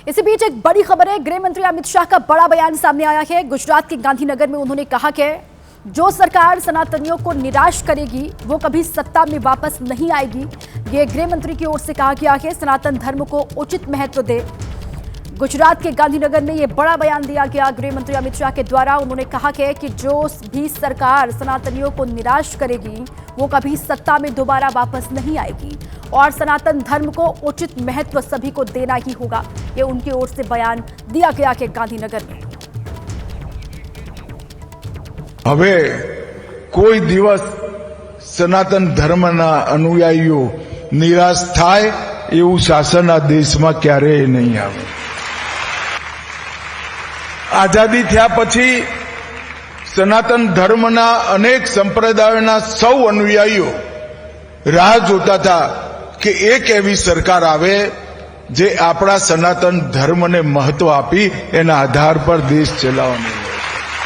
इसी बीच एक बड़ी खबर है। गृह मंत्री अमित शाह का बड़ा बयान सामने आया है। गुजरात के गांधीनगर में उन्होंने कहा कि जो सरकार सनातनियों को निराश करेगी वो कभी सत्ता में वापस नहीं आएगी। ये गृह मंत्री की ओर से कहा गया है। सनातन धर्म को उचित महत्व दे। गुजरात के गांधीनगर में ये बड़ा बयान दिया गया गृह मंत्री अमित शाह के द्वारा। उन्होंने कहा कि जो भी सरकार सनातनियों को निराश करेगी वो कभी सत्ता में दोबारा वापस नहीं आएगी और सनातन धर्म को उचित महत्व सभी को देना ही होगा। ये उनकी ओर से बयान दिया गया कि गांधीनगर में હવે કોઈ દિવસ સનાતન ધર્મના અનુયાયીઓ નિરાશ થાય એવું શાસન આ દેશમાં ક્યારેય નહીં આવે। આઝાદી થયા પછી સનાતન ધર્મના અનેક સંપ્રદાયોના સૌ અનુયાયીઓ રાહ જોતા હતા કે એક એવી સરકાર આવે જે આપણા સનાતન ધર્મને મહત્વ આપી એના આધાર પર દેશ ચલાવવાની।